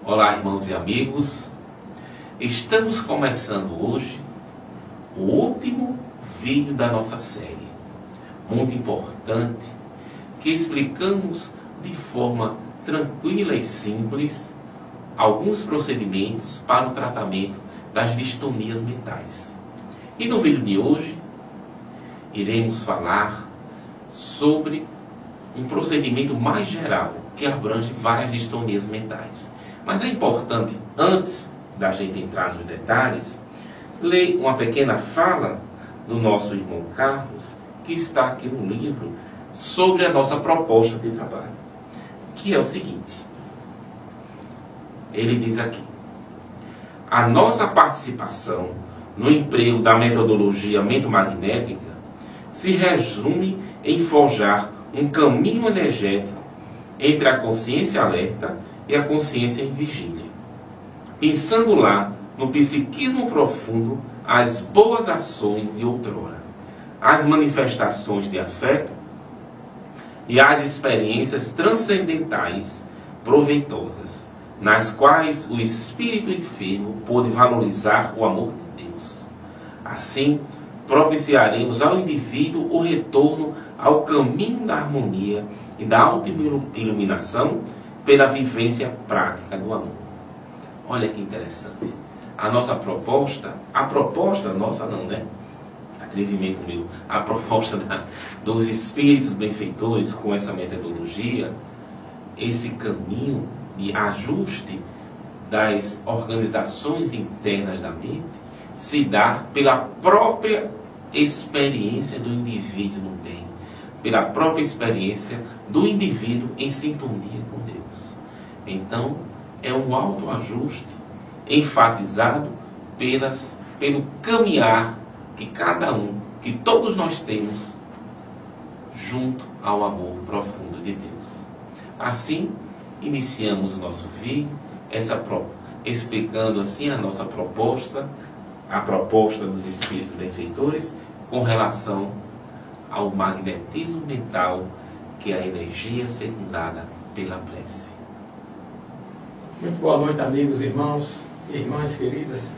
Olá, irmãos e amigos. Estamos começando hoje o último vídeo da nossa série, muito importante, que explicamos de forma tranquila e simples alguns procedimentos para o tratamento das distonias mentais. E no vídeo de hoje, iremos falar sobre um procedimento mais geral que abrange várias distonias mentais. Mas é importante, antes da gente entrar nos detalhes, ler uma pequena fala do nosso irmão Carlos, que está aqui no livro, sobre a nossa proposta de trabalho, que é o seguinte. Ele diz aqui: a nossa participação no emprego da metodologia mentomagnética se resume em forjar um caminho energético entre a consciência alerta e a consciência em vigília, pensando lá no psiquismo profundo as boas ações de outrora, as manifestações de afeto e as experiências transcendentais proveitosas, nas quais o espírito enfermo pôde valorizar o amor de Deus. Assim, propiciaremos ao indivíduo o retorno ao caminho da harmonia e da auto-iluminação pela vivência prática do amor. Olha que interessante. A nossa proposta, nossa não, né? Atrevimento meu. A proposta dos espíritos benfeitores com essa metodologia, esse caminho de ajuste das organizações internas da mente, se dá pela própria experiência do indivíduo no bem, pela própria experiência do indivíduo em sintonia com Deus. Então, é um autoajuste enfatizado pelo caminhar que que todos nós temos junto ao amor profundo de Deus. Assim, iniciamos o nosso vídeo, explicando assim a nossa proposta, a proposta dos espíritos benfeitores com relação ao magnetismo mental, que é a energia secundada pela prece. Muito boa noite, amigos, irmãos e irmãs queridas.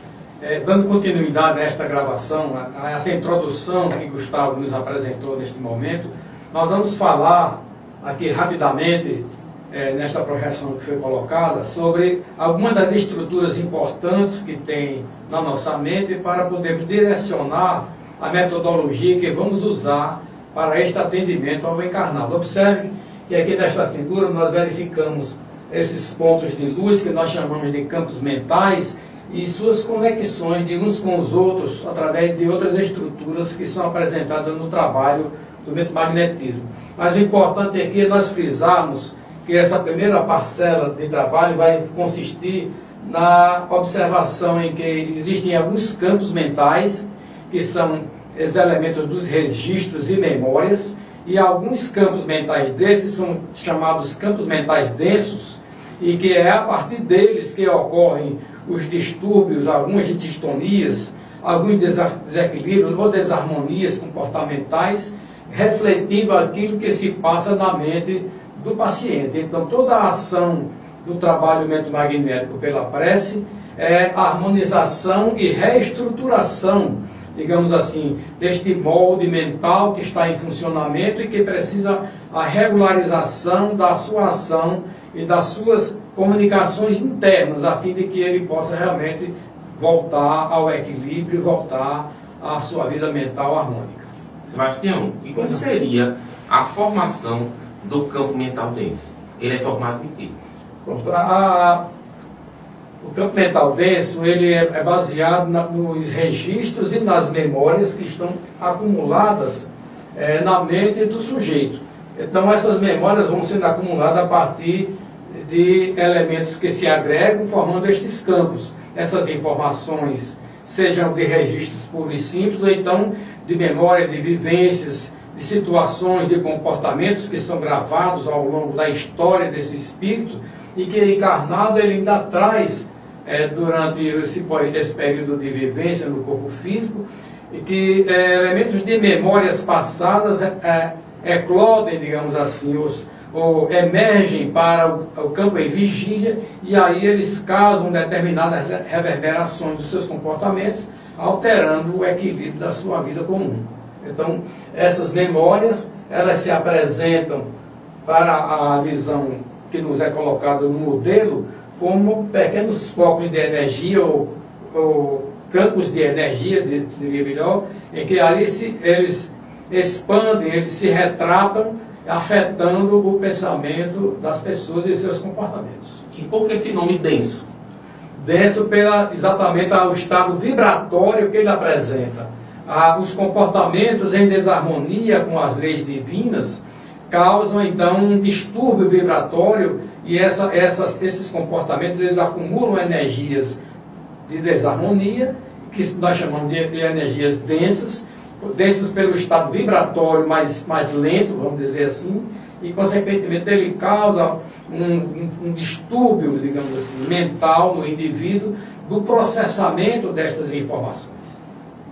Dando continuidade a esta gravação, a essa introdução que Gustavo nos apresentou neste momento, nós vamos falar aqui rapidamente, nesta projeção que foi colocada, sobre algumas das estruturas importantes que tem na nossa mente para podermos direcionar a metodologia que vamos usar para este atendimento ao encarnado. Observe que aqui nesta figura nós verificamos esses pontos de luz que nós chamamos de campos mentais e suas conexões de uns com os outros através de outras estruturas que são apresentadas no trabalho do mentomagnetismo. Mas o importante é que nós frisarmos que essa primeira parcela de trabalho vai consistir na observação em que existem alguns campos mentais, que são os elementos dos registros e memórias, e alguns campos mentais desses são chamados campos mentais densos, e que é a partir deles que ocorrem os distúrbios, algumas distonias, alguns desequilíbrios ou desarmonias comportamentais, refletindo aquilo que se passa na mente do paciente. Então, toda a ação do trabalho mentomagnético pela prece é a harmonização e reestruturação, digamos assim, deste molde mental que está em funcionamento e que precisa a regularização da sua ação e das suas comunicações internas, a fim de que ele possa realmente voltar ao equilíbrio, voltar à sua vida mental harmônica. Sebastião, e como seria a formação do campo mental denso? Ele é formado de quê? Pronto, o campo mental denso ele é baseado nos registros e nas memórias que estão acumuladas na mente do sujeito. Então essas memórias vão sendo acumuladas a partir de elementos que se agregam formando estes campos. Essas informações sejam de registros puros e simples ou então de memória de vivências, de situações, de comportamentos que são gravados ao longo da história desse espírito e que encarnado ele ainda traz durante esse período de vivência no corpo físico, e que elementos de memórias passadas eclodem, digamos assim, ou emergem para o campo em vigília, e aí eles causam determinadas reverberações dos seus comportamentos, alterando o equilíbrio da sua vida comum. Então, essas memórias, elas se apresentam para a visão que nos é colocada no modelo como pequenos focos de energia ou campos de energia, diria melhor, em que ali eles expandem, eles se retratam, afetando o pensamento das pessoas e seus comportamentos. E por que esse nome denso? Denso exatamente ao estado vibratório que ele apresenta. Os comportamentos em desarmonia com as leis divinas causam então um distúrbio vibratório, e esses comportamentos eles acumulam energias de desarmonia, que nós chamamos de energias densas pelo estado vibratório mais lento, vamos dizer assim, e consequentemente ele causa um distúrbio, digamos assim, mental no indivíduo do processamento destas informações.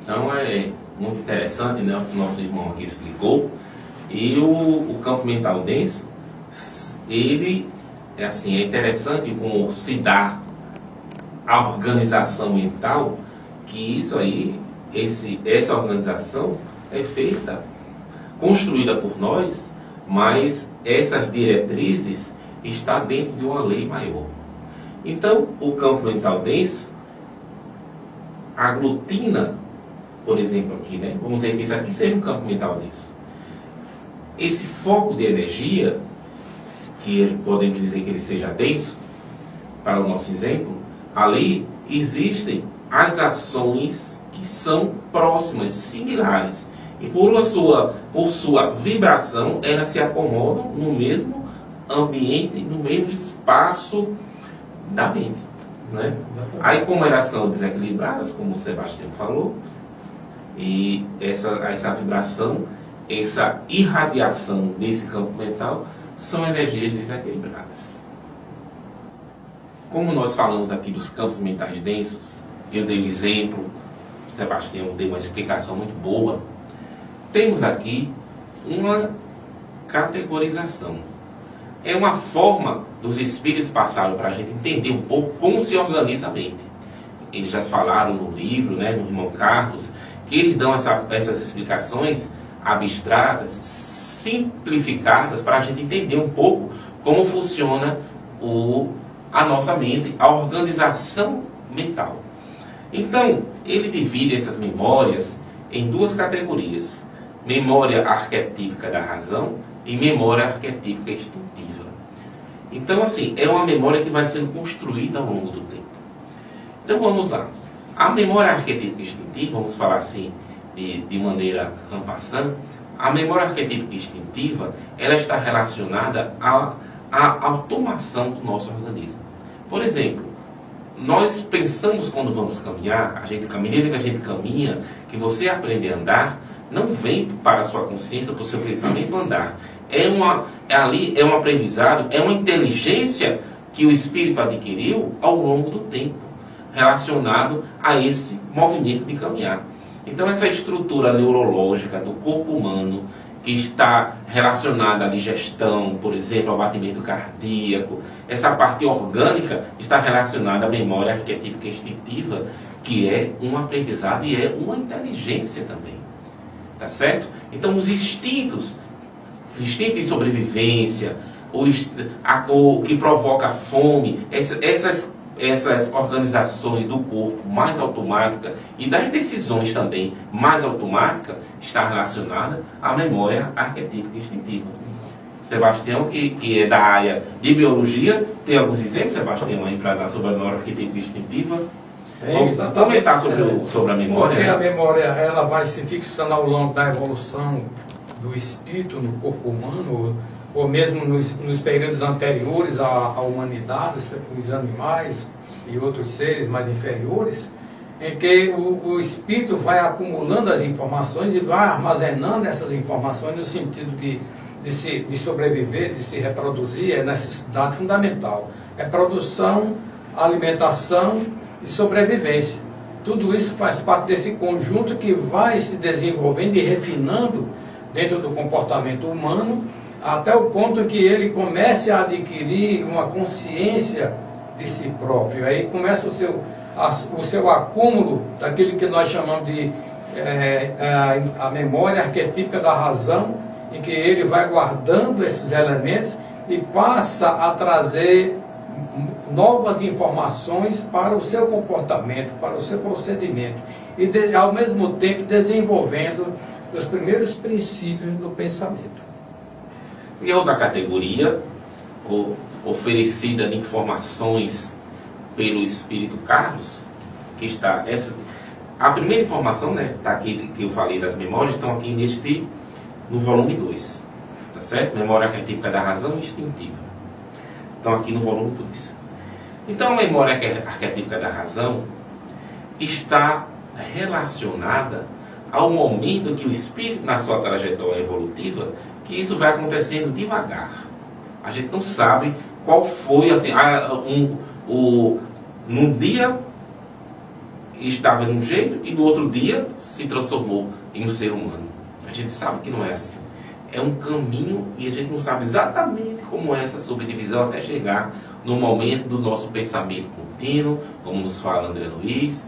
Então é muito interessante, né? O nosso irmão aqui explicou. E o campo mental denso, ele é assim, é interessante como se dá a organização mental, que isso aí, essa organização é feita, construída por nós, mas essas diretrizes estão dentro de uma lei maior. Então, o campo mental denso aglutina, por exemplo, aqui, né? Vamos dizer que isso aqui seja um campo mental denso. Esse foco de energia, que podemos dizer que ele seja denso, para o nosso exemplo, ali existem as ações que são próximas, similares. E por sua vibração, elas se acomodam no mesmo ambiente, no mesmo espaço da mente. Né? Aí, como elas são desequilibradas, como o Sebastião falou, e essa vibração, essa irradiação desse campo mental são energias desequilibradas. Como nós falamos aqui dos campos mentais densos, eu dei um exemplo, Sebastião deu uma explicação muito boa. Temos aqui uma categorização. É uma forma dos espíritos passaram para a gente entender um pouco como se organiza a mente. Eles já falaram no livro, né, no irmão Carlos, que eles dão essas explicações abstratas, simplificadas, para a gente entender um pouco como funciona a nossa mente, a organização mental. Então, ele divide essas memórias em duas categorias: memória arquetípica da razão e memória arquetípica instintiva. Então, assim, é uma memória que vai sendo construída ao longo do tempo. Então, vamos lá. A memória arquetípica instintiva, vamos falar assim, de maneira en passant, a memória arquetípica instintiva, ela está relacionada à automação do nosso organismo. Por exemplo, nós pensamos quando vamos caminhar, à medida que a gente caminha, que você aprende a andar, não vem para a sua consciência, para o seu pensamento andar. É um aprendizado, é uma inteligência que o espírito adquiriu ao longo do tempo, relacionado a esse movimento de caminhar. Então, essa estrutura neurológica do corpo humano, que está relacionada à digestão, por exemplo, ao batimento cardíaco, essa parte orgânica está relacionada à memória arquetípica instintiva, que é um aprendizado e é uma inteligência também. Tá certo? Então, os instintos de sobrevivência, o que provoca a fome, essas organizações do corpo mais automática e das decisões também mais automática, está relacionada à memória arquetípica instintiva. Sebastião, que é da área de biologia, tem alguns exemplos, Sebastião, aí para dar sobre a memória arquetípica instintiva? Vamos comentar sobre a memória. Porque a memória ela vai se fixando ao longo da evolução do espírito no corpo humano, ou mesmo nos períodos anteriores à humanidade, os animais e outros seres mais inferiores, em que o espírito vai acumulando as informações e vai armazenando essas informações no sentido de sobreviver, de se reproduzir. É necessidade fundamental. É produção, alimentação e sobrevivência. Tudo isso faz parte desse conjunto que vai se desenvolvendo e refinando dentro do comportamento humano, até o ponto que ele comece a adquirir uma consciência de si próprio. Aí começa o seu acúmulo daquilo que nós chamamos de a memória arquetípica da razão, em que ele vai guardando esses elementos e passa a trazer novas informações para o seu comportamento, para o seu procedimento, e ao mesmo tempo desenvolvendo os primeiros princípios do pensamento. E outra categoria oferecida de informações pelo Espírito Carlos, que está a primeira informação, né, está aqui, que eu falei das memórias, estão aqui no volume 2, tá certo? Memória arquetípica da razão instintiva. Estão aqui no volume 2. Então, a memória arquetípica da razão está relacionada ao momento que o espírito, na sua trajetória evolutiva, que isso vai acontecendo devagar. A gente não sabe qual foi, assim, num dia estava de um jeito e no outro dia se transformou em um ser humano. A gente sabe que não é assim. É um caminho e a gente não sabe exatamente como é essa subdivisão até chegar no momento do nosso pensamento contínuo, como nos fala André Luiz.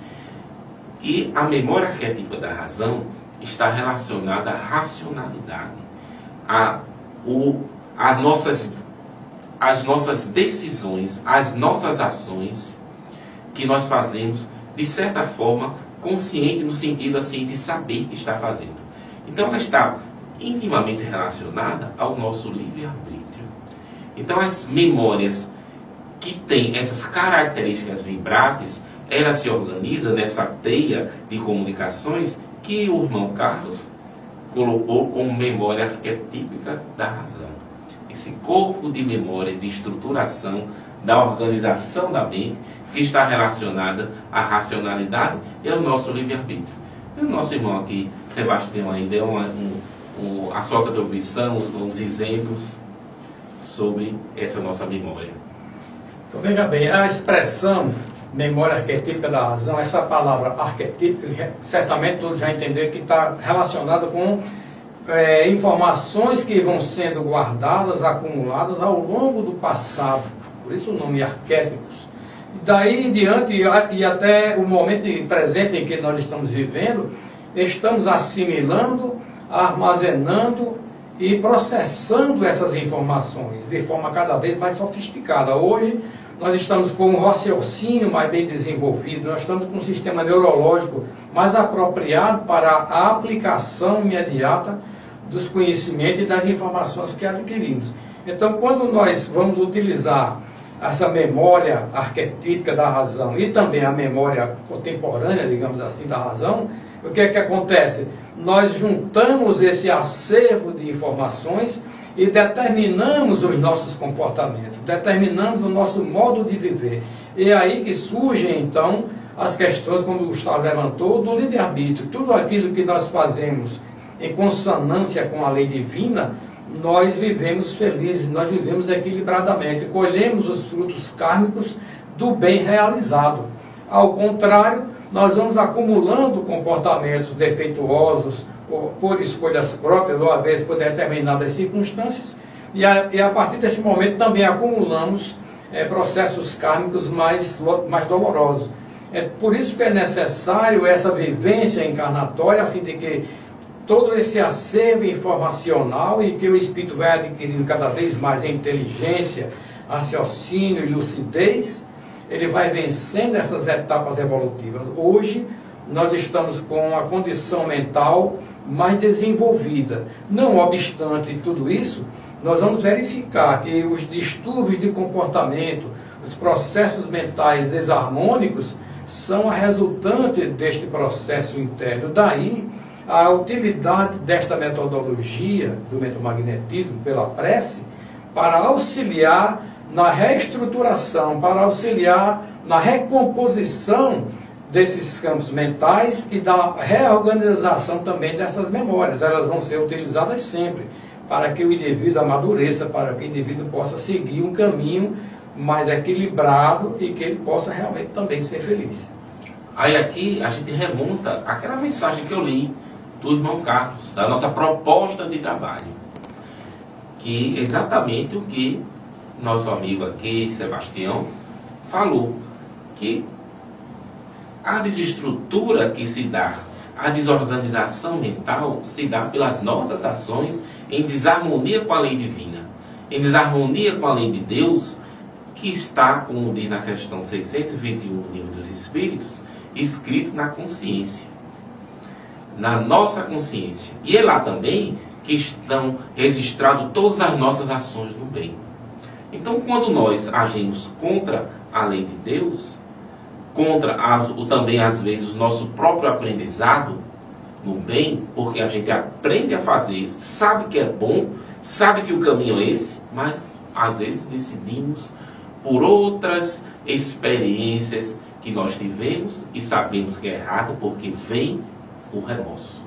E a memória arquetípica da razão está relacionada à racionalidade, às nossas decisões, às nossas ações que nós fazemos, de certa forma, consciente no sentido assim de saber que está fazendo. Então ela está intimamente relacionada ao nosso livre-arbítrio. Então as memórias que têm essas características vibrantes, ela se organiza nessa teia de comunicações que o irmão Carlos colocou como memória arquetípica da razão. Esse corpo de memórias, de estruturação, da organização da mente, que está relacionada à racionalidade e ao nosso livre-arbítrio. E o nosso irmão aqui, Sebastião, aí deu a sua contribuição, uns exemplos sobre essa nossa memória. Então, veja bem, a expressão memória arquetípica da razão, essa palavra arquetípica, certamente todos já entenderam que está relacionada com informações que vão sendo guardadas, acumuladas ao longo do passado. Por isso o nome arquétipos. Daí em diante e até o momento presente em que nós estamos vivendo, estamos assimilando, armazenando e processando essas informações de forma cada vez mais sofisticada. Hoje nós estamos com um raciocínio mais bem desenvolvido, nós estamos com um sistema neurológico mais apropriado para a aplicação imediata dos conhecimentos e das informações que adquirimos. Então, quando nós vamos utilizar essa memória arquetípica da razão e também a memória contemporânea, digamos assim, da razão, o que é que acontece? Nós juntamos esse acervo de informações e determinamos os nossos comportamentos, determinamos o nosso modo de viver. E é aí que surgem, então, as questões, como o Gustavo levantou, do livre-arbítrio. Tudo aquilo que nós fazemos em consonância com a lei divina, nós vivemos felizes, nós vivemos equilibradamente, colhemos os frutos kármicos do bem realizado. Ao contrário, nós vamos acumulando comportamentos defeituosos por escolhas próprias, ou às vezes por determinadas circunstâncias, e a partir desse momento também acumulamos processos kármicos mais dolorosos. É por isso que é necessário essa vivência encarnatória, a fim de que todo esse acervo informacional e que o espírito vai adquirindo cada vez mais em inteligência, raciocínio e lucidez, ele vai vencendo essas etapas evolutivas. Hoje, nós estamos com a condição mental mais desenvolvida. Não obstante tudo isso, nós vamos verificar que os distúrbios de comportamento, os processos mentais desarmônicos, são a resultante deste processo interno. Daí, a utilidade desta metodologia do mentomagnetismo pela prece para auxiliar na reestruturação, para auxiliar na recomposição desses campos mentais e da reorganização também dessas memórias. Elas vão ser utilizadas sempre para que o indivíduo amadureça, para que o indivíduo possa seguir um caminho mais equilibrado e que ele possa realmente também ser feliz. Aí aqui a gente remonta àquela mensagem que eu li do irmão Carlos, da nossa proposta de trabalho, que exatamente o que nosso amigo aqui, Sebastião, falou, que a desestrutura que se dá, a desorganização mental se dá pelas nossas ações em desarmonia com a lei divina, em desarmonia com a lei de Deus, que está, como diz na questão 621 do Livro dos Espíritos, escrito na consciência, na nossa consciência. E é lá também que estão registradas todas as nossas ações do bem. Então, quando nós agimos contra a lei de Deus, contra também, às vezes, o nosso próprio aprendizado no bem, porque a gente aprende a fazer, sabe que é bom, sabe que o caminho é esse, mas, às vezes, decidimos por outras experiências que nós tivemos e sabemos que é errado, porque vem o remorso,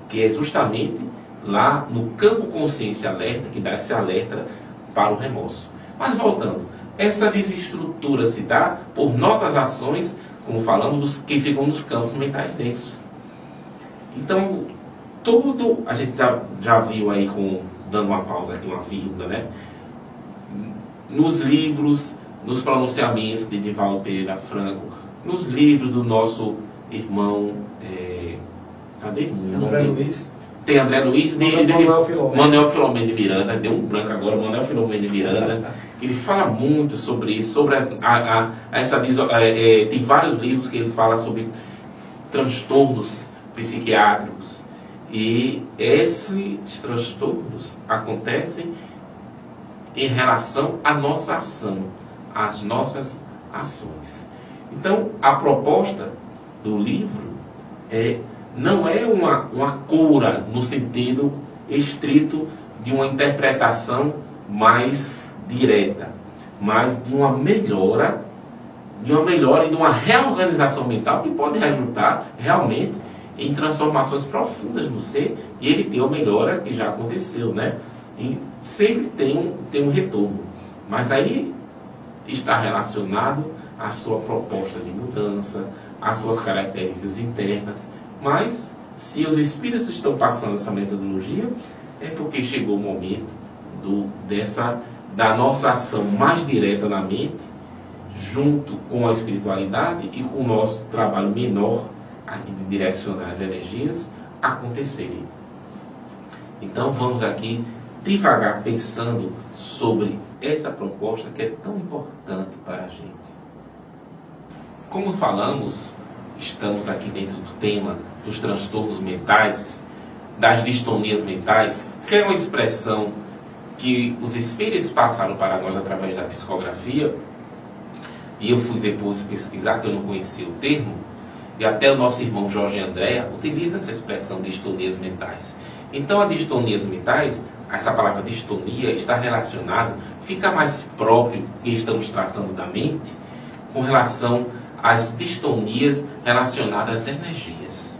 que é justamente lá no campo consciência alerta, que dá esse alerta para o remorso. Mas voltando, essa desestrutura se dá por nossas ações, como falamos, que ficam nos campos mentais densos. Então, tudo, a gente já viu aí, dando uma pausa aqui, uma vírgula, né? Nos livros, nos pronunciamentos de Divaldo Pereira Franco, nos livros do nosso irmão, cadê? André Luiz. Tem André Luiz, Manuel Filomeno de Miranda, deu um branco agora, Manuel Filomeno de Miranda, que ele fala muito sobre isso, sobre tem vários livros que ele fala sobre transtornos psiquiátricos, e esses transtornos acontecem em relação à nossa ação, às nossas ações. Então, a proposta do livro não é uma cura no sentido estrito de uma interpretação mais direta, mas de uma melhora e de uma reorganização mental que pode resultar realmente em transformações profundas no ser, e ele tem uma melhora que já aconteceu, né? E sempre tem um retorno, mas aí está relacionado à sua proposta de mudança, às suas características internas. Mas, se os espíritos estão passando essa metodologia, é porque chegou o momento da nossa ação mais direta na mente, junto com a espiritualidade e com o nosso trabalho menor aqui de direcionar as energias, acontecerem. Então, vamos aqui devagar pensando sobre essa proposta que é tão importante para a gente. Como falamos, estamos aqui dentro do tema dos transtornos mentais, das distonias mentais, que é uma expressão que os espíritos passaram para nós através da psicografia, e eu fui depois pesquisar, que eu não conhecia o termo, e até o nosso irmão Jorge Andréa utiliza essa expressão distonias mentais. Então, a distonias mentais, essa palavra distonia está relacionada, fica mais próprio que estamos tratando da mente, com relação às distonias relacionadas às energias,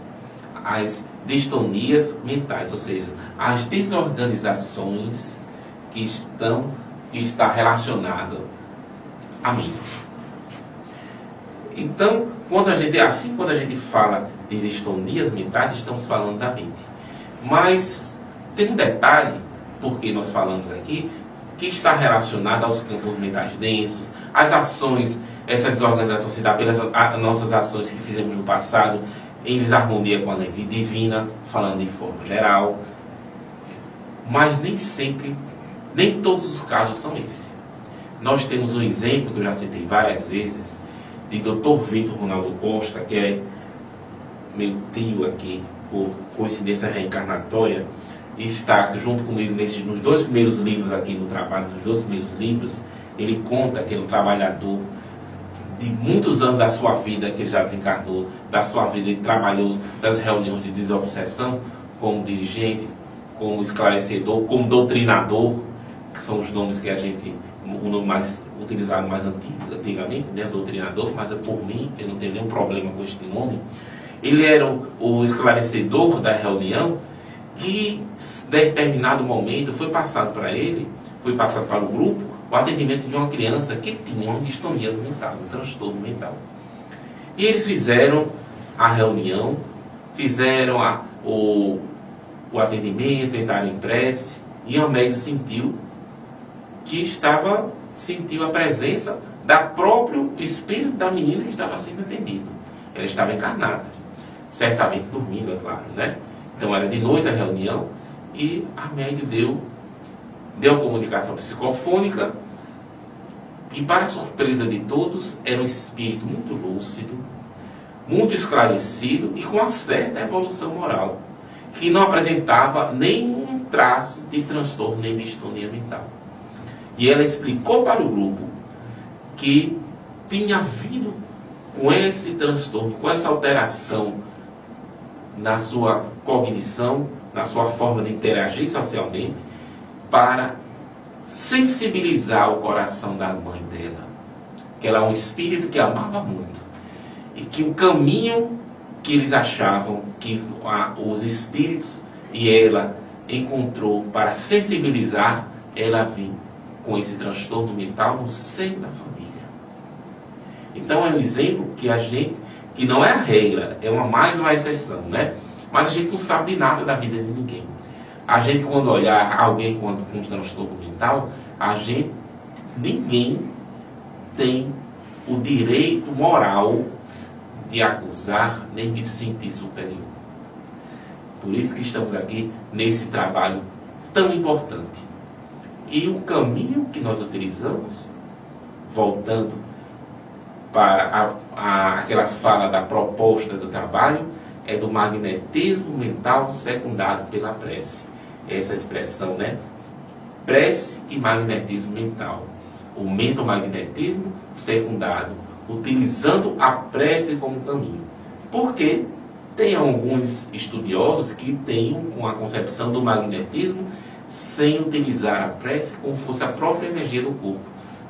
às distonias mentais, ou seja, as desorganizações que está relacionada à mente. Então, quando a gente fala de distonias mentais, estamos falando da mente. Mas tem um detalhe, porque nós falamos aqui, que está relacionado aos campos mentais densos, às ações. Essa desorganização se dá pelas nossas ações que fizemos no passado, em desarmonia com a lei divina, falando de forma geral. Mas nem sempre, nem todos os casos são esses. Nós temos um exemplo, que eu já citei várias vezes, de Dr. Vitor Ronaldo Costa, que é meu tio aqui, por coincidência reencarnatória, e está junto comigo nos dois primeiros livros aqui no trabalho, nos dois primeiros livros. Ele conta que ele é um trabalhador de muitos anos da sua vida, que ele já desencarnou, da sua vida, ele trabalhou das reuniões de desobsessão como dirigente, como esclarecedor, como doutrinador, que são os nomes que o nome mais utilizado mais antigamente, né, doutrinador, mas por mim, eu não tenho nenhum problema com este nome. Ele era o esclarecedor da reunião, e em determinado momento foi passado para o grupo, o atendimento de uma criança que tinha uma distonia mental, um transtorno mental. E eles fizeram a reunião, fizeram o atendimento, entraram em prece, E Amédio sentiu a presença da próprio espírito da menina que estava sendo atendido. Ela estava encarnada, certamente dormindo, é claro, né? Então era de noite a reunião e Amédio deu a comunicação psicofônica e, para a surpresa de todos, era um espírito muito lúcido, muito esclarecido e com uma certa evolução moral, que não apresentava nenhum traço de transtorno nem de distonia mental. E ela explicou para o grupo que tinha vindo com esse transtorno, com essa alteração na sua cognição, na sua forma de interagir socialmente, para sensibilizar o coração da mãe dela, que ela é um espírito que amava muito, e que o caminho que eles achavam que os espíritos e ela encontrou para sensibilizar, ela vinha com esse transtorno mental no seio da família. Então é um exemplo que não é a regra, é mais uma exceção, né? Mas a gente não sabe de nada da vida de ninguém. A gente, quando olhar alguém com um transtorno mental, ninguém tem o direito moral de acusar, nem de se sentir superior. Por isso que estamos aqui nesse trabalho tão importante. E o caminho que nós utilizamos, voltando para aquela fala da proposta do trabalho, é do magnetismo mental secundado pela prece. Essa expressão, né? Prece e magnetismo mental. O mentomagnetismo secundado, utilizando a prece como caminho. Porque tem alguns estudiosos que têm uma concepção do magnetismo sem utilizar a prece como fosse a própria energia do corpo.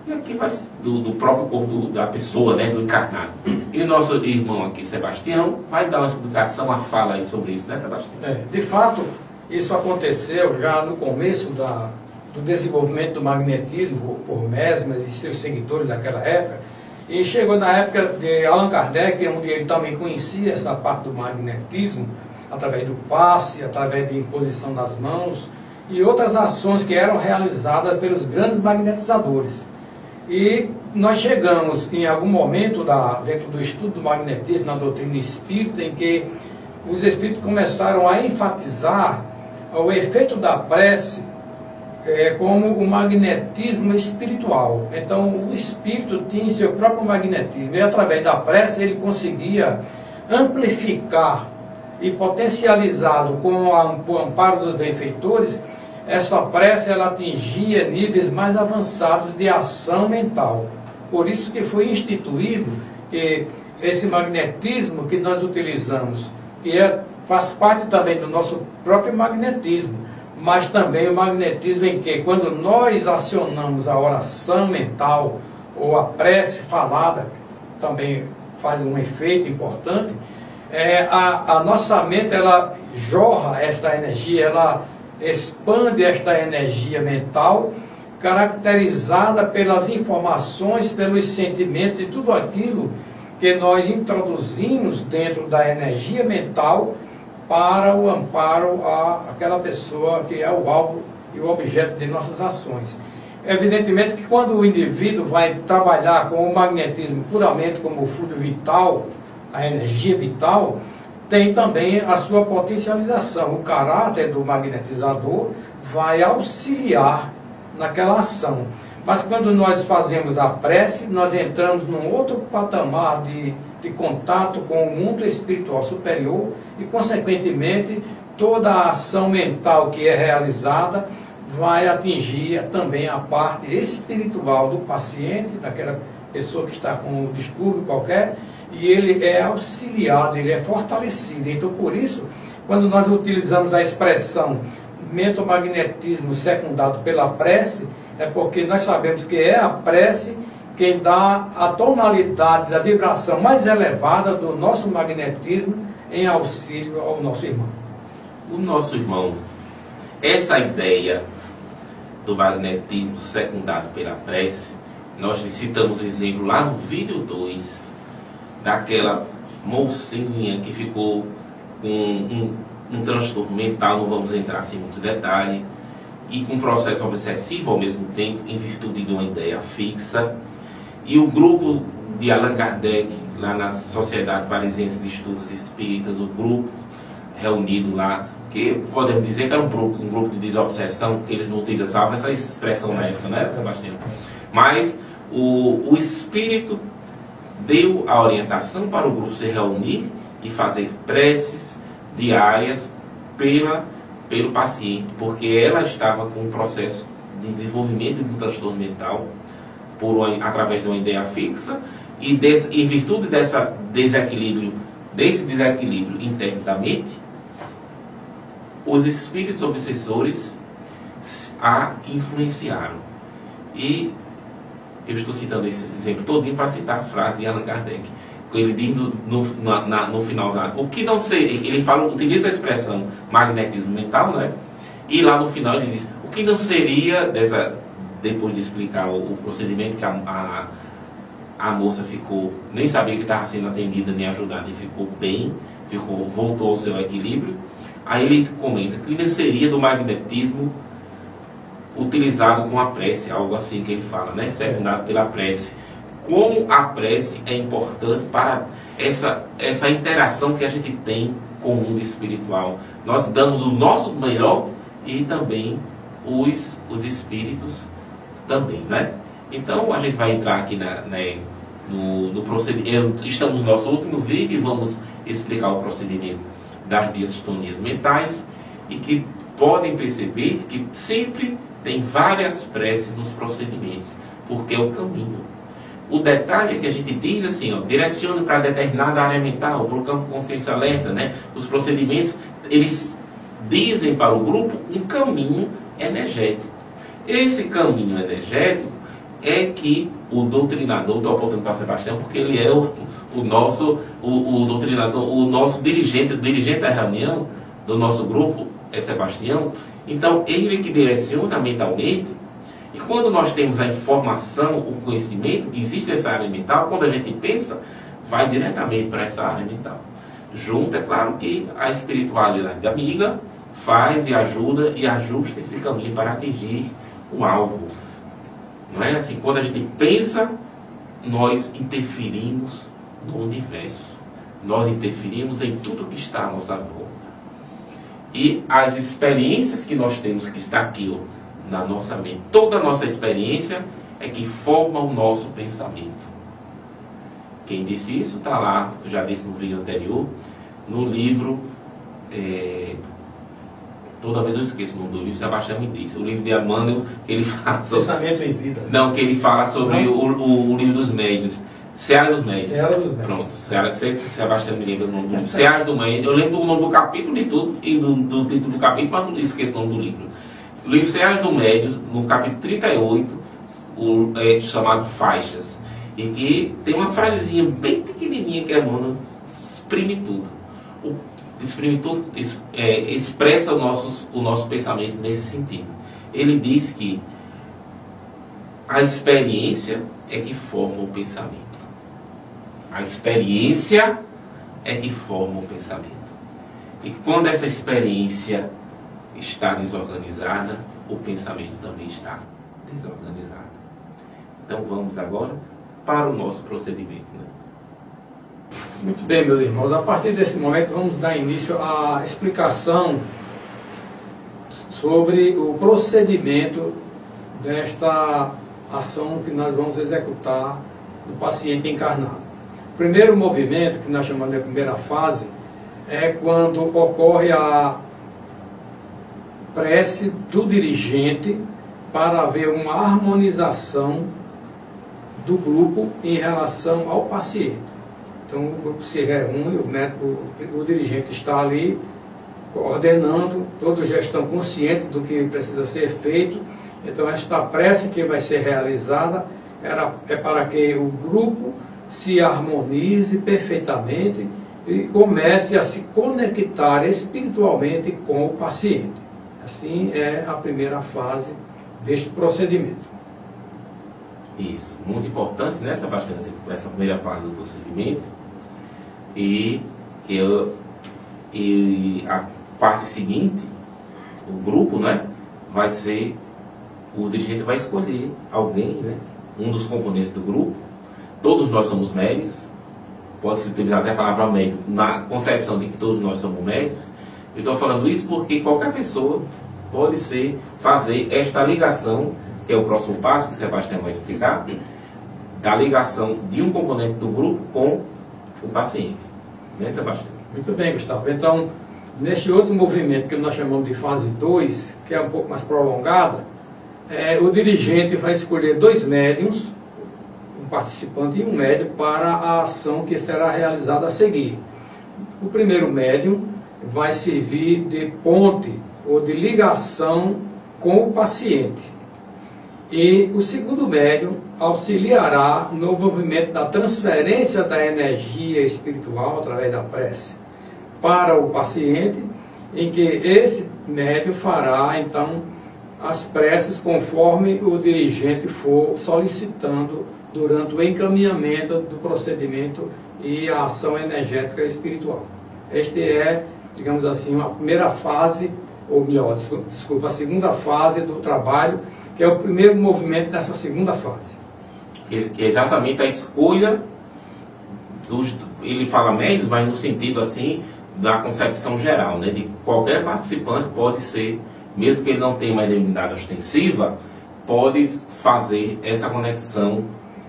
E aqui vai do próprio corpo da pessoa, né, do encarnado. E o nosso irmão aqui, Sebastião, vai dar uma explicação, uma fala aí sobre isso, né, Sebastião? De fato, isso aconteceu já no começo do desenvolvimento do magnetismo por Mesmer e seus seguidores daquela época, e chegou na época de Allan Kardec, onde ele também conhecia essa parte do magnetismo, através do passe, através de imposição das mãos, e outras ações que eram realizadas pelos grandes magnetizadores. E nós chegamos em algum momento dentro do estudo do magnetismo, na doutrina espírita, em que os espíritos começaram a enfatizar o efeito da prece como o magnetismo espiritual. Então o espírito tinha seu próprio magnetismo e através da prece ele conseguia amplificar e potencializado com o amparo dos benfeitores. Essa prece ela atingia níveis mais avançados de ação mental. Por isso que foi instituído que esse magnetismo que nós utilizamos, que faz parte também do nosso próprio magnetismo, mas também o magnetismo em que, quando nós acionamos a oração mental ou a prece falada, também faz um efeito importante, a nossa mente ela jorra esta energia, ela expande esta energia mental, caracterizada pelas informações, pelos sentimentos e tudo aquilo que nós introduzimos dentro da energia mental para o amparo àquela pessoa que é o alvo e o objeto de nossas ações. Evidentemente que quando o indivíduo vai trabalhar com o magnetismo puramente como o fluido vital, a energia vital, tem também a sua potencialização. O caráter do magnetizador vai auxiliar naquela ação. Mas quando nós fazemos a prece, nós entramos num outro patamar de contato com o mundo espiritual superior e, consequentemente, toda a ação mental que é realizada vai atingir também a parte espiritual do paciente, daquela pessoa que está com um distúrbio qualquer, e ele é auxiliado, ele é fortalecido. Então, por isso, quando nós utilizamos a expressão mentomagnetismo secundado pela prece, é porque nós sabemos que é a prece quem dá a tonalidade da vibração mais elevada do nosso magnetismo em auxílio ao nosso irmão. O nosso irmão, essa ideia do magnetismo secundado pela prece, nós citamos o exemplo lá no vídeo 2, daquela mocinha que ficou com um transtorno mental, não vamos entrar assim em muito detalhe, e com um processo obsessivo ao mesmo tempo, em virtude de uma ideia fixa. E o grupo de Allan Kardec, lá na Sociedade Parisiense de Estudos Espíritas, o grupo reunido lá, que podemos dizer que era um grupo de desobsessão, que eles não utilizavam essa expressão médica, né, Sebastião? Mas o Espírito deu a orientação para o grupo se reunir e fazer preces diárias pelo paciente, porque ela estava com um processo de desenvolvimento de um transtorno mental através de uma ideia fixa, e em virtude desse desequilíbrio interno da mente, os espíritos obsessores a influenciaram. E eu estou citando esse exemplo todinho para citar a frase de Allan Kardec. Ele diz no final, o que não seria, ele utiliza a expressão magnetismo mental, né? E lá no final ele diz, o que não seria depois de explicar o procedimento, que a moça ficou, nem sabia que estava sendo atendida nem ajudada, e ficou bem, voltou ao seu equilíbrio. Aí ele comenta que não seria do magnetismo utilizado com a prece, algo assim que ele fala, né? Secundado pela prece. Como a prece é importante para essa interação que a gente tem com o mundo espiritual. Nós damos o nosso melhor e também os espíritos também, né? Então a gente vai entrar aqui no procedimento. Estamos no nosso último vídeo e vamos explicar o procedimento das diastonias mentais, e que podem perceber que sempre tem várias preces nos procedimentos, porque é o caminho. O detalhe é que a gente diz assim, ó, direcione para determinada área mental, para o campo consciência alerta, né? Os procedimentos, eles dizem para o grupo um caminho energético. Esse caminho energético é que o doutrinador, estou apontando para Sebastião, porque ele é o nosso doutrinador, o nosso dirigente da reunião do nosso grupo é Sebastião. Então, ele que direciona mentalmente. E quando nós temos a informação, o conhecimento que existe essa área mental, quando a gente pensa, vai diretamente para essa área mental. Junto, é claro que a espiritualidade amiga faz e ajuda e ajusta esse caminho para atingir o alvo. Não é assim? Quando a gente pensa, nós interferimos no universo. Nós interferimos em tudo que está à nossa volta. E as experiências que nós temos, que está aqui, ó, na nossa mente, toda a nossa experiência é que forma o nosso pensamento. Quem disse isso está lá, eu já disse no vídeo anterior, no livro, toda vez eu esqueço o nome do livro, Sebastião me disse, o livro de Emmanuel, que ele fala sobre... Pensamento em Vida. Não, que ele fala sobre o livro dos médios. Seara dos Médios. Pronto, Seara, Sebastião me lembra o nome do livro. Seara do Médio. Eu lembro do nome do capítulo e tudo, e do título do capítulo, mas não esqueço o nome do livro. O livro Seara do Médio, no capítulo 38, chamado Faixas. E que tem uma frasezinha bem pequenininha que Emmanuel exprime tudo. Expressa o nosso pensamento nesse sentido. Ele diz que a experiência é que forma o pensamento. A experiência é que forma o pensamento. E quando essa experiência está desorganizada, o pensamento também está desorganizado. Então vamos agora para o nosso procedimento, né? Muito bem, meus irmãos. A partir desse momento vamos dar início à explicação sobre o procedimento desta ação que nós vamos executar no paciente encarnado. O primeiro movimento, que nós chamamos de primeira fase, é quando ocorre a prece do dirigente para haver uma harmonização do grupo em relação ao paciente. Então o grupo se reúne, o dirigente está ali coordenando, todos já estão conscientes do que precisa ser feito. Então esta prece que vai ser realizada é para que o grupo se harmonize perfeitamente e comece a se conectar espiritualmente com o paciente. Assim é a primeira fase deste procedimento. Isso, muito importante, né, Sebastião, essa primeira fase do procedimento. E a parte seguinte, o grupo, né, vai ser, o dirigente vai escolher alguém, né? Um dos componentes do grupo. Todos nós somos médios, pode-se utilizar até a palavra médio na concepção de que todos nós somos médios. Eu estou falando isso porque qualquer pessoa pode fazer esta ligação, que é o próximo passo que o Sebastião vai explicar, da ligação de um componente do grupo com o paciente. Né, Sebastião? Muito bem, Gustavo. Então, neste outro movimento que nós chamamos de fase 2, que é um pouco mais prolongada, o dirigente vai escolher 2 médiums, um participante e um médium, para a ação que será realizada a seguir. O primeiro médium vai servir de ponte ou de ligação com o paciente. E o segundo médium auxiliará no movimento da transferência da energia espiritual através da prece para o paciente, em que esse médium fará, então, as preces conforme o dirigente for solicitando durante o encaminhamento do procedimento e a ação energética espiritual. Este é, digamos assim, a primeira fase, ou melhor, desculpa, a segunda fase do trabalho, que é o primeiro movimento dessa segunda fase. Que é exatamente a escolha dos... Ele fala médios, mas no sentido assim, da concepção geral, né? De qualquer participante pode ser, mesmo que ele não tenha uma indemnidade ostensiva, pode fazer essa conexão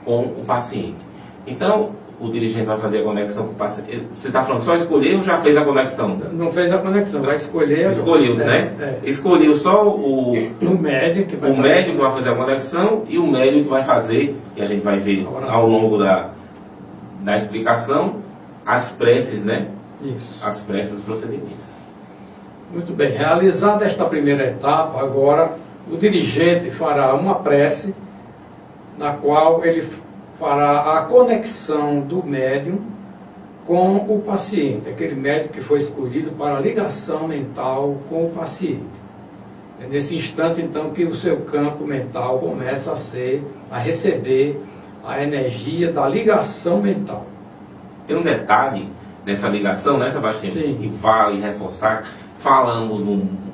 com o paciente. Então, o dirigente vai fazer a conexão com o paciente. Você está falando só escolher ou já fez a conexão? Não fez a conexão, vai escolher. Escolheu, né? Escolheu só o médium que vai fazer a conexão e o médium que vai fazer, que a gente vai ver ao longo da explicação, as preces, né? Isso. As preces dos procedimentos. Muito bem. Realizada esta primeira etapa, agora o dirigente fará uma prece na qual ele fará a conexão do médium com o paciente, aquele médium que foi escolhido para a ligação mental com o paciente. É nesse instante, então, que o seu campo mental começa a receber a energia da ligação mental. Tem um detalhe nessa ligação, né, Sebastião? Sim. Que vale reforçar, falamos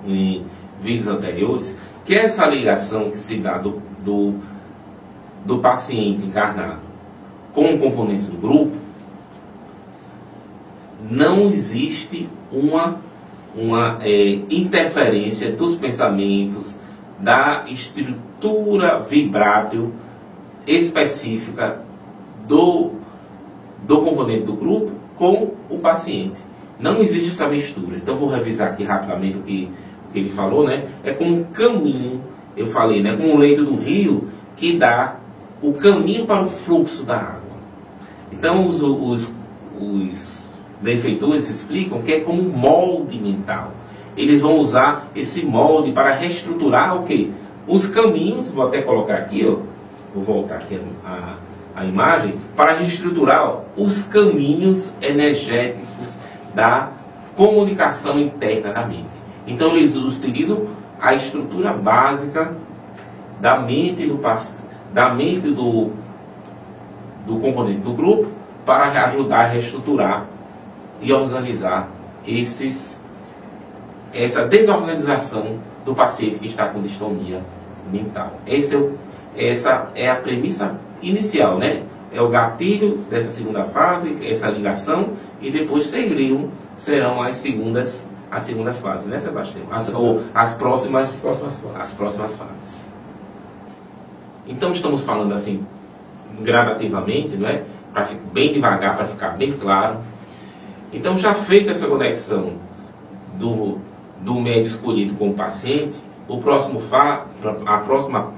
em vídeos anteriores, que essa ligação que se dá do paciente encarnado com o componente do grupo, não existe uma interferência dos pensamentos, da estrutura vibrátil específica do componente do grupo com o paciente. Não existe essa mistura. Então vou revisar aqui rapidamente o que ele falou, né? É como um caminho, eu falei, né? Como um leito do rio que dá o caminho para o fluxo da água. Então os benfeitores explicam que é como um molde mental. Eles vão usar esse molde para reestruturar o quê? Os caminhos, vou até colocar aqui, ó, vou voltar aqui a imagem, para reestruturar os caminhos energéticos da comunicação interna da mente. Então eles utilizam a estrutura básica da mente do componente do grupo para ajudar a reestruturar e organizar essa desorganização do paciente que está com distonia mental. Essa é a premissa inicial, né? É o gatilho dessa segunda fase, essa ligação, e depois serão as segundas fases, né, Sebastião? As próximas fases. Então estamos falando assim gradativamente, não é? Para ficar bem devagar, para ficar bem claro. Então, já feita essa conexão do médium escolhido com o paciente, a próxima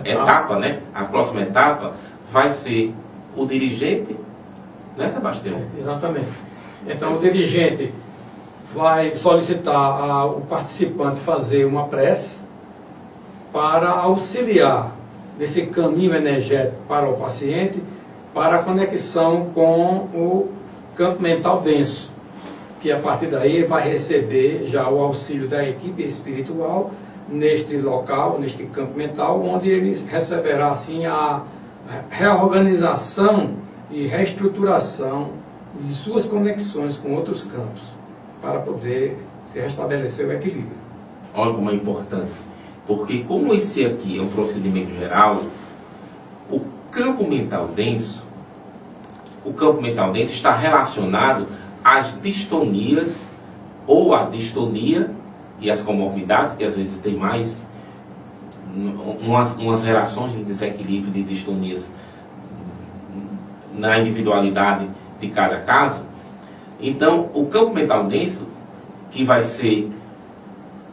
etapa, né? A próxima etapa vai ser o dirigente, né, Sebastião? Exatamente. Então, o dirigente vai solicitar ao participante fazer uma prece para auxiliar nesse caminho energético para o paciente, para a conexão com o campo mental denso, que a partir daí vai receber já o auxílio da equipe espiritual neste local, neste campo mental, onde ele receberá assim a reorganização e reestruturação de suas conexões com outros campos, para poder restabelecer o equilíbrio. Olha como é importante. Porque como esse aqui é um procedimento geral, o campo mental denso está relacionado às distonias ou à distonia e às comorbidades, que às vezes tem mais umas relações de desequilíbrio de distonias na individualidade de cada caso. Então, o campo mental denso, que vai ser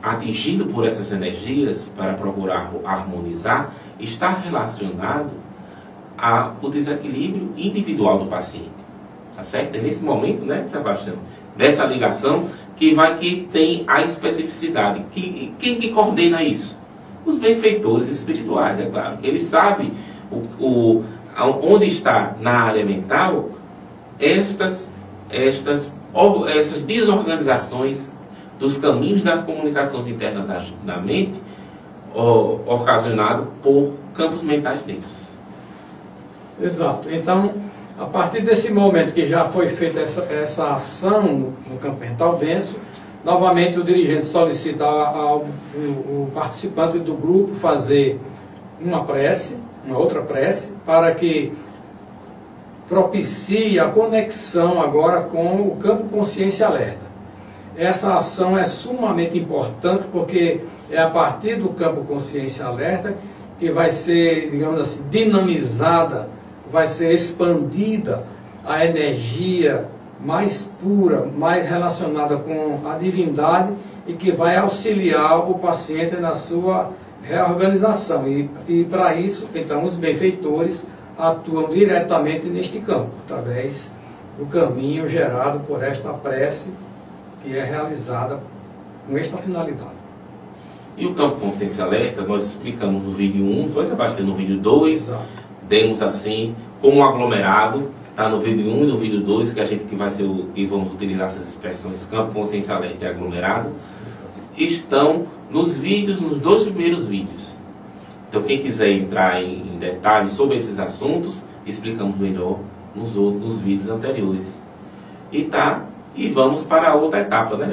atingido por essas energias para procurar harmonizar, está relacionado ao desequilíbrio individual do paciente. Tá certo? É nesse momento, né, Sebastião, dessa ligação que tem a especificidade. Quem que coordena isso? Os benfeitores espirituais, é claro. Ele sabe onde está na área mental estas desorganizações dos caminhos das comunicações internas da mente, ocasionado por campos mentais densos. Exato. Então, a partir desse momento que já foi feita essa ação no campo mental denso, novamente o dirigente solicita ao participante do grupo fazer uma outra prece, para que propicie a conexão agora com o campo consciência alerta. Essa ação é sumamente importante, porque é a partir do campo consciência alerta que vai ser, digamos assim, dinamizada, vai ser expandida a energia mais pura, mais relacionada com a divindade, e que vai auxiliar o paciente na sua reorganização. E para isso, então, os benfeitores atuam diretamente neste campo, através do caminho gerado por esta prece, que é realizada com esta finalidade. E o campo consciência alerta, nós explicamos no vídeo 1, foi, Sebastião, no vídeo 2, demos assim, como um aglomerado, está no vídeo 1 e no vídeo 2, que vamos utilizar essas expressões, campo consciência alerta e aglomerado, estão nos dois primeiros vídeos. Então, quem quiser entrar em detalhes sobre esses assuntos, explicamos melhor nos vídeos anteriores. E vamos para a outra etapa, né?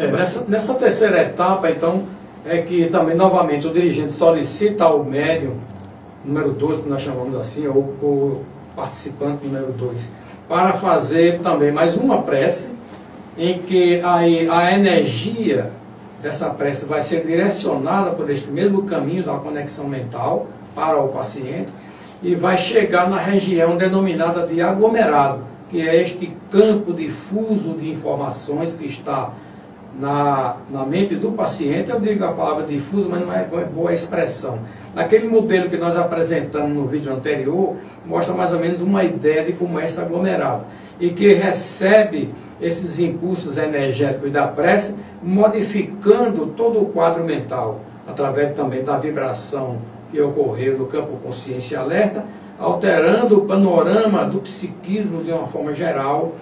Nessa terceira etapa, então, é que também, novamente, o dirigente solicita ao médium, número 2, que nós chamamos assim, ou o participante número 2, para fazer também mais uma prece, em que a energia dessa prece vai ser direcionada por este mesmo caminho da conexão mental para o paciente, e vai chegar na região denominada de aglomerado, que é este campo difuso de informações que está na mente do paciente. Eu digo a palavra difuso, mas não é boa expressão. Naquele modelo que nós apresentamos no vídeo anterior, mostra mais ou menos uma ideia de como é esse aglomerado, e que recebe esses impulsos energéticos da prece, modificando todo o quadro mental, através também da vibração que ocorreu no campo consciência alerta, alterando o panorama do psiquismo de uma forma geral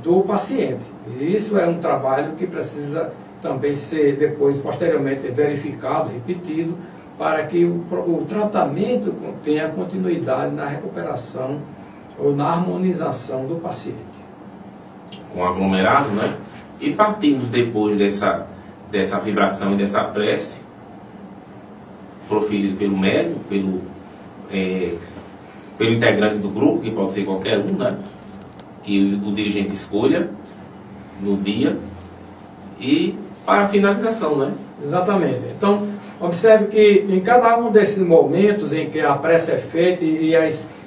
do paciente. E isso é um trabalho que precisa também ser depois, posteriormente, verificado, repetido, para que o tratamento tenha continuidade na recuperação ou na harmonização do paciente. Com aglomerado, né? E partimos depois dessa vibração e dessa prece, proferida pelo médium, pelo integrante do grupo, que pode ser qualquer um, né? Que o dirigente escolha no dia, e para a finalização, né? Exatamente. Então, observe que em cada um desses momentos em que a prece é feita e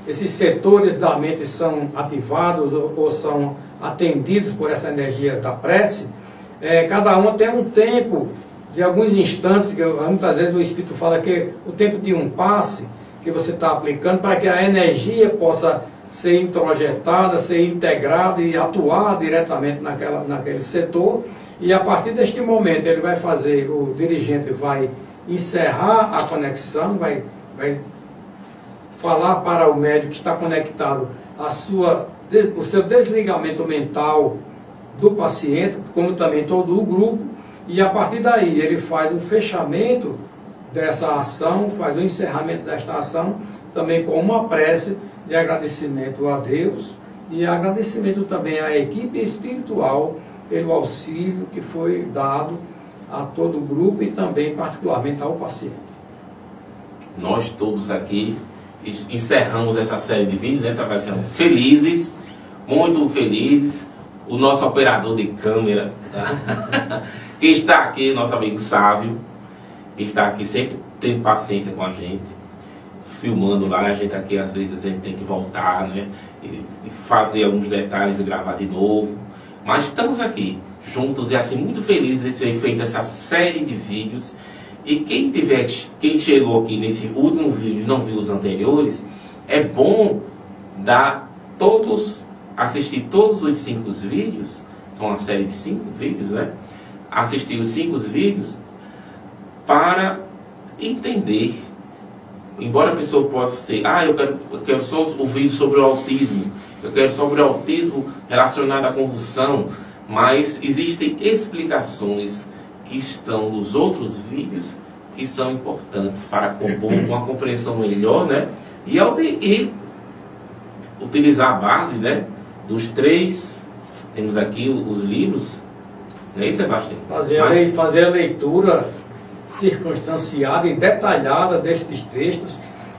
esses setores da mente são ativados ou são atendidos por essa energia da prece, cada um tem um tempo de alguns instantes, que muitas vezes o Espírito fala que o tempo de um passe que você está aplicando, para que a energia possa ser introjetada, ser integrada e atuar diretamente naquele setor. E a partir deste momento ele vai fazer, o dirigente vai encerrar a conexão, vai falar para o médium que está conectado o seu desligamento mental do paciente, como também todo o grupo, e a partir daí ele faz o fechamento dessa ação, faz o encerramento desta ação, também com uma prece de agradecimento a Deus e agradecimento também à equipe espiritual pelo auxílio que foi dado a todo o grupo e também particularmente ao paciente. nós todos aqui encerramos essa série de vídeos, né, Sebastião? Felizes, muito felizes. O nosso operador de câmera, tá? Que está aqui, nosso amigo Sávio, que está aqui sempre tendo paciência com a gente, filmando lá. A gente aqui, às vezes, a gente tem que voltar, né, e fazer alguns detalhes e gravar de novo. Mas estamos aqui, juntos, e assim, muito felizes de ter feito essa série de vídeos. E quem chegou aqui nesse último vídeo e não viu os anteriores, é bom assistir todos os 5 vídeos, são uma série de 5 vídeos, né? Assistir os 5 vídeos para entender, embora a pessoa possa ser, eu quero só o vídeo sobre o autismo, eu quero sobre o autismo relacionado à convulsão, mas existem explicações que estão nos outros vídeos que são importantes para compor uma compreensão melhor, né? E utilizar a base, né, dos 3, temos aqui os livros, não é isso, Sebastião? Fazer a leitura circunstanciada e detalhada destes textos,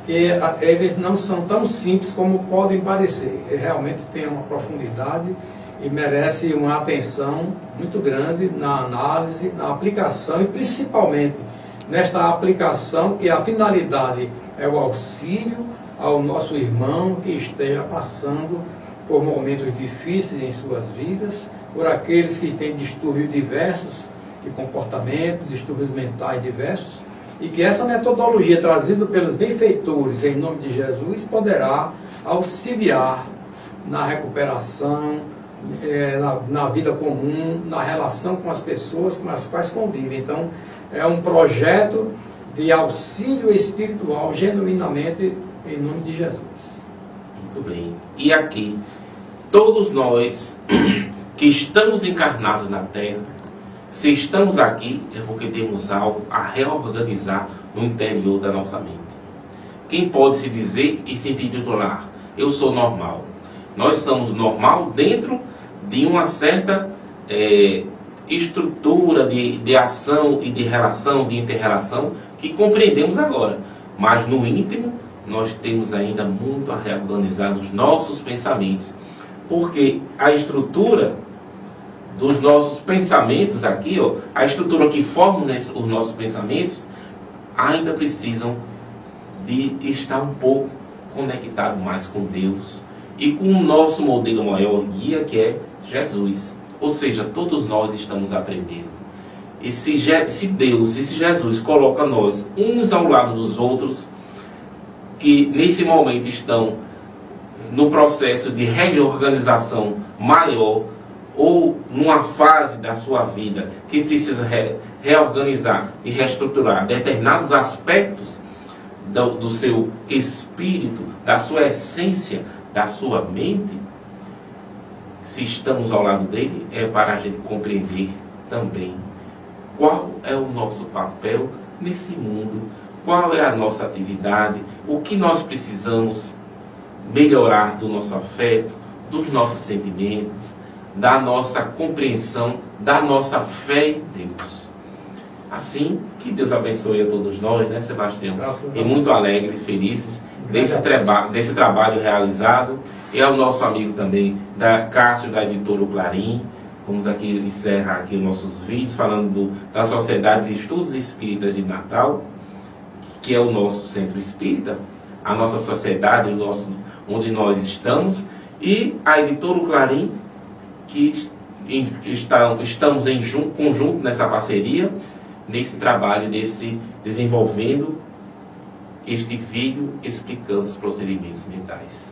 que eles não são tão simples como podem parecer. Eles realmente têm uma profundidade e merece uma atenção muito grande na análise, na aplicação, e principalmente nesta aplicação, que a finalidade é o auxílio ao nosso irmão que esteja passando por momentos difíceis em suas vidas, por aqueles que têm distúrbios diversos de comportamento, distúrbios mentais diversos, e que essa metodologia trazida pelos benfeitores em nome de Jesus poderá auxiliar na recuperação, na vida comum, na relação com as pessoas com as quais convivem. Então, é um projeto de auxílio espiritual genuinamente em nome de Jesus. Muito bem. E aqui, todos nós que estamos encarnados na Terra, se estamos aqui, é porque temos algo a reorganizar no interior da nossa mente. Quem pode se dizer e se intitular, eu sou normal? Nós somos normal dentro de uma certa estrutura de ação e de relação, de inter-relação, que compreendemos agora. Mas no íntimo, nós temos ainda muito a reorganizar nos nossos pensamentos. Porque a estrutura dos nossos pensamentos aqui, ó, a estrutura que forma os nossos pensamentos, ainda precisam de estar um pouco conectado mais com Deus e com o nosso modelo maior guia, que é Jesus. Ou seja, todos nós estamos aprendendo. E se Deus, se Jesus coloca nós uns ao lado dos outros, que nesse momento estão no processo de reorganização maior, ou numa fase da sua vida que precisa reorganizar e reestruturar determinados aspectos do seu espírito, da sua essência, da sua mente, se estamos ao lado dele, é para a gente compreender também qual é o nosso papel nesse mundo, qual é a nossa atividade, o que nós precisamos melhorar do nosso afeto, dos nossos sentimentos, da nossa compreensão, da nossa fé em Deus. Assim, que Deus abençoe a todos nós, né, Sebastião? E muito alegres, felizes desse trabalho realizado. E ao nosso amigo também, Cássio, da editora Clarim. Vamos aqui encerrar aqui os nossos vídeos falando da Sociedade de Estudos Espíritas de Natal, que é o nosso centro espírita, a nossa sociedade, onde nós estamos, e a editora Clarim, que estamos em conjunto nessa parceria, nesse trabalho, desenvolvendo este vídeo explicando os procedimentos mentais.